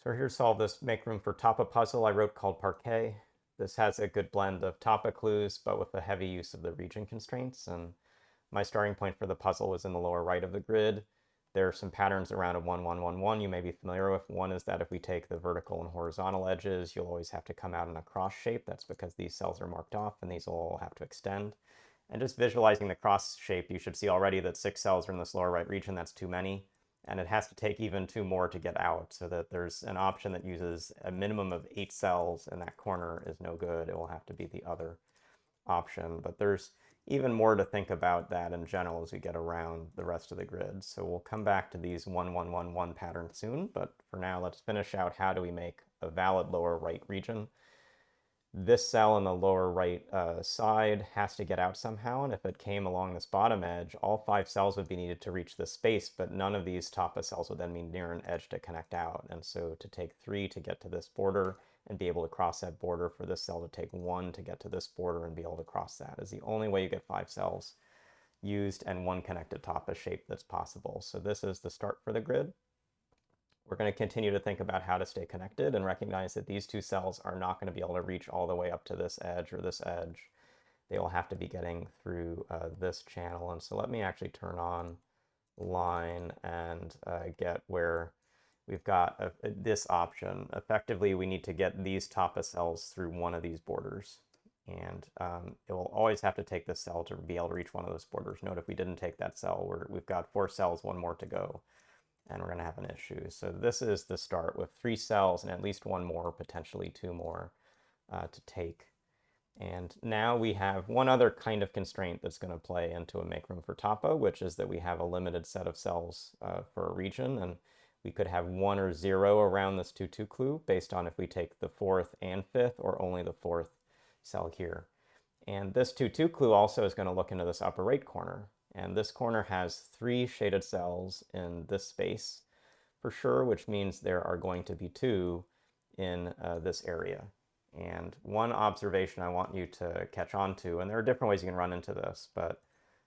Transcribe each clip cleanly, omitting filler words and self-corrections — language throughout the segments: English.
So here to solve this make room for Tapa puzzle I wrote called Parquet. This has a good blend of Tapa clues, but with a heavy use of the region constraints. And my starting point for the puzzle was in the lower right of the grid. There are some patterns around a 1, 1, 1, 1 you may be familiar with. One is that if we take the vertical and horizontal edges, you'll always have to come out in a cross shape. That's because these cells are marked off and these will all have to extend. And just visualizing the cross shape, you should see already that 6 cells are in this lower right region. That's too many. And it has to take even 2 more to get out, so that there's an option that uses a minimum of 8 cells, and that corner is no good. It will have to be the other option. But there's even more to think about that in general as we get around the rest of the grid. So we'll come back to these 1, 1, 1, 1 patterns soon, but for now let's finish out how do we make a valid lower right region. This cell in the lower right side has to get out somehow, and if it came along this bottom edge, all 5 cells would be needed to reach this space, but none of these Tapa cells would then be near an edge to connect out. And so to take 3 to get to this border and be able to cross that border, for this cell to take 1 to get to this border and be able to cross that is the only way you get 5 cells used and 1 connected Tapa shape that's possible. So this is the start for the grid. We're going to continue to think about how to stay connected and recognize that these 2 cells are not going to be able to reach all the way up to this edge or this edge. They will have to be getting through this channel. And so let me actually turn on line and get where we've got this option. Effectively, we need to get these Tapa cells through one of these borders. And it will always have to take this cell to be able to reach one of those borders. Note if we didn't take that cell, we've got 4 cells, 1 more to go, and we're going to have an issue. So this is the start with 3 cells and at least 1 more, potentially 2 more to take. And now we have one other kind of constraint that's going to play into a make room for Tapa, which is that we have a limited set of cells for a region, and we could have 1 or 0 around this 2, 2 clue based on if we take the 4th and 5th or only the 4th cell here. And this 2, 2 clue also is going to look into this upper right corner. And this corner has 3 shaded cells in this space for sure, which means there are going to be 2 in this area. And one observation I want you to catch on to, and there are different ways you can run into this, but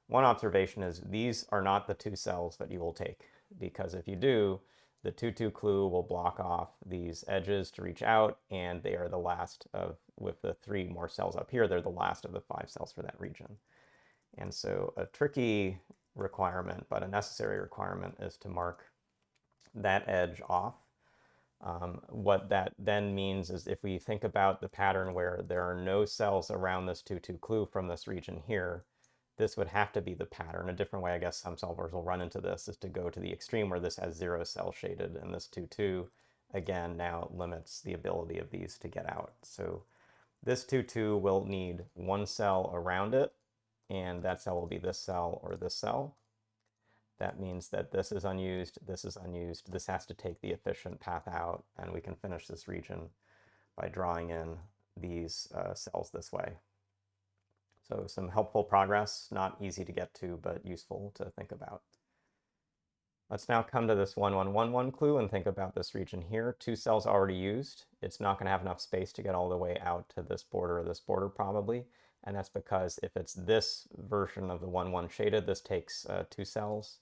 one observation is these are not the 2 cells that you will take, because if you do, the 2, 2 clue will block off these edges to reach out, and they are the last of, with the 3 more cells up here, they're the last of the 5 cells for that region. And so a tricky requirement, but a necessary requirement, is to mark that edge off. What that then means is if we think about the pattern where there are no cells around this 2, 2 clue from this region here, this would have to be the pattern. A different way I guess some solvers will run into this is to go to the extreme where this has 0 cell shaded, and this 2, 2 again now limits the ability of these to get out. So this 2, 2 will need 1 cell around it, and that cell will be this cell or this cell. That means that this is unused, this is unused, this has to take the efficient path out, and we can finish this region by drawing in these cells this way. So some helpful progress, not easy to get to, but useful to think about. Let's now come to this 1, 1, 1, 1 clue and think about this region here. 2 cells already used. It's not going to have enough space to get all the way out to this border or this border probably, and that's because if it's this version of the 1, 1 shaded, this takes 2 cells.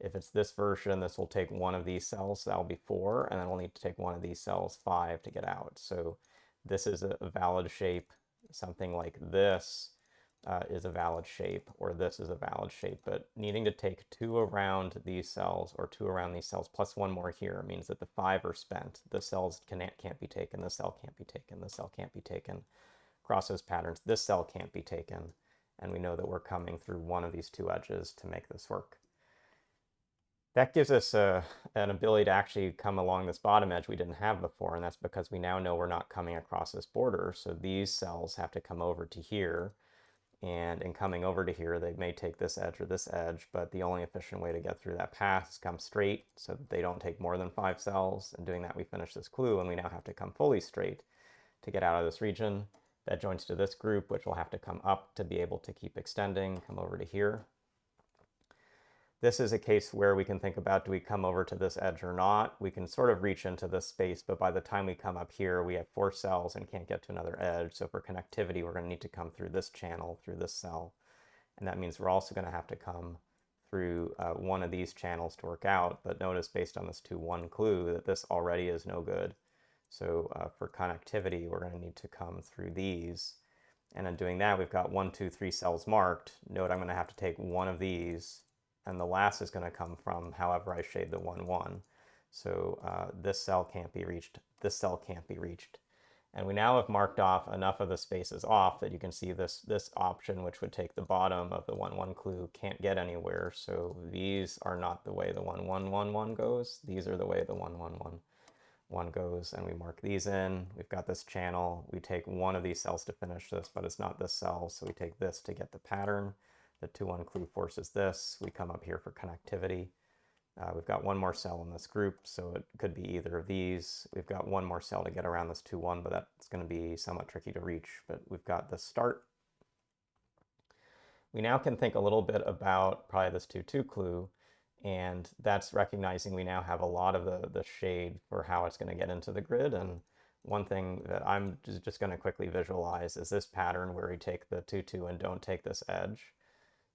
If it's this version, this will take 1 of these cells, so that'll be 4, and then we'll need to take 1 of these cells, 5, to get out. So this is a valid shape. Something like this is a valid shape, or this is a valid shape, but needing to take 2 around these cells, or 2 around these cells, plus 1 more here, means that the 5 are spent. The cells can't be taken, the cell can't be taken, the cell can't be taken. Across those patterns, this cell can't be taken, and we know that we're coming through one of these 2 edges to make this work. That gives us an ability to actually come along this bottom edge we didn't have before, and that's because we now know we're not coming across this border, so these cells have to come over to here, and in coming over to here, they may take this edge or this edge, but the only efficient way to get through that path is come straight so that they don't take more than 5 cells, and doing that we finish this clue, and we now have to come fully straight to get out of this region. That joins to this group, which will have to come up to be able to keep extending, come over to here. This is a case where we can think about, do we come over to this edge or not? We can sort of reach into this space, but by the time we come up here, we have 4 cells and can't get to another edge. So for connectivity, we're going to need to come through this channel, through this cell. And that means we're also going to have to come through one of these channels to work out, but notice based on this 2-1 clue that this already is no good. So for connectivity, we're going to need to come through these. And in doing that, we've got 1, 2, 3 cells marked. Note I'm going to have to take one of these, and the last is going to come from however I shade the 1, 1. So this cell can't be reached, this cell can't be reached. And we now have marked off enough of the spaces off that you can see this option, which would take the bottom of the 1, 1 clue, can't get anywhere. So these are not the way the 1, 1, 1, 1 goes. These are the way the 1, 1, 1, 1 goes. And we mark these in. We've got this channel. We take one of these cells to finish this, but it's not this cell. So we take this to get the pattern. The 2, 1 clue forces this. We come up here for connectivity. We've got one more cell in this group, so it could be either of these. We've got one more cell to get around this 2, 1, but that's going to be somewhat tricky to reach. But we've got this start. We now can think a little bit about probably this 2, 2 clue, and that's recognizing we now have a lot of the shade for how it's going to get into the grid. And one thing that I'm just going to quickly visualize is this pattern where we take the 2, 2 and don't take this edge.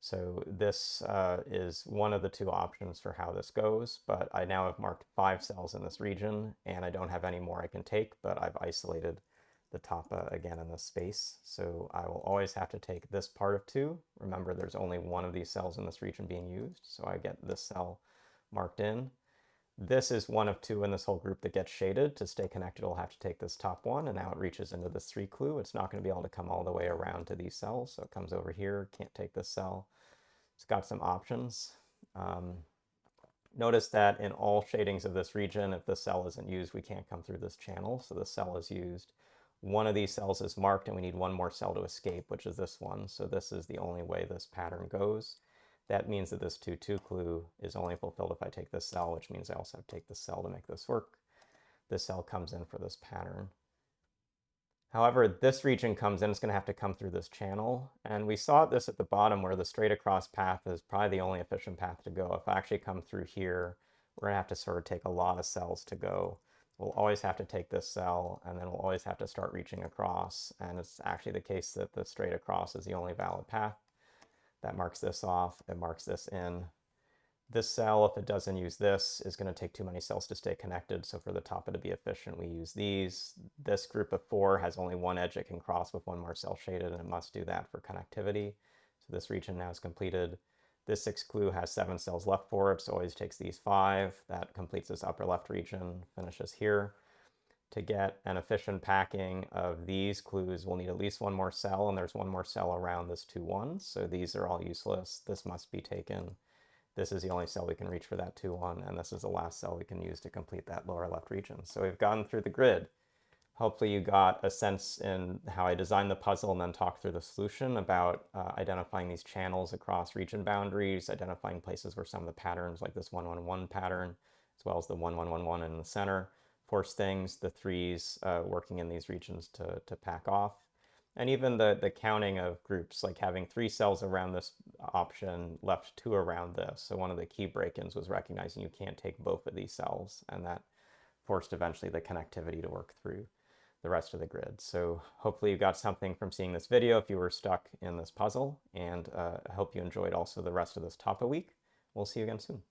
So this is one of the two options for how this goes, but I now have marked 5 cells in this region, and I don't have any more I can take, but I've isolated the Tapa again in this space. So I will always have to take this part of 2. Remember, there's only one of these cells in this region being used, so I get this cell marked in. This is one of 2 in this whole group that gets shaded. To stay connected, I'll have to take this top one, and now it reaches into this 3 clue. It's not going to be able to come all the way around to these cells, so it comes over here, can't take this cell. It's got some options. Notice that in all shadings of this region, if this cell isn't used, we can't come through this channel, so this cell is used. One of these cells is marked, and we need one more cell to escape, which is this one, so this is the only way this pattern goes. That means that this 2, 2 clue is only fulfilled if I take this cell, which means I also have to take this cell to make this work. This cell comes in for this pattern. However, this region comes in, it's going to have to come through this channel. And we saw this at the bottom where the straight across path is probably the only efficient path to go. If I actually come through here, we're going to have to sort of take a lot of cells to go. We'll always have to take this cell, and then we'll always have to start reaching across. And it's actually the case that the straight across is the only valid path. That marks this off, it marks this in. This cell, if it doesn't use this, is going to take too many cells to stay connected, so for the Tapa to be efficient, we use these. This group of 4 has only one edge it can cross with one more cell shaded, and it must do that for connectivity. So this region now is completed. This 6 clue has 7 cells left for it, so always takes these 5. That completes this upper left region, finishes here. To get an efficient packing of these clues, we'll need at least one more cell, and there's one more cell around this 2, 1, so these are all useless. This must be taken. This is the only cell we can reach for that 2, 1, and this is the last cell we can use to complete that lower left region. So we've gone through the grid. Hopefully you got a sense in how I designed the puzzle and then talked through the solution about identifying these channels across region boundaries, identifying places where some of the patterns, like this 1, 1, 1 pattern, as well as the 1, 1, 1, 1 in the center, force things, the 3s working in these regions to pack off. And even the counting of groups, like having 3 cells around this option, left 2 around this. So one of the key break-ins was recognizing you can't take both of these cells, and that forced eventually the connectivity to work through the rest of the grid. So hopefully you got something from seeing this video if you were stuck in this puzzle, and I hope you enjoyed also the rest of this Tapa week. We'll see you again soon.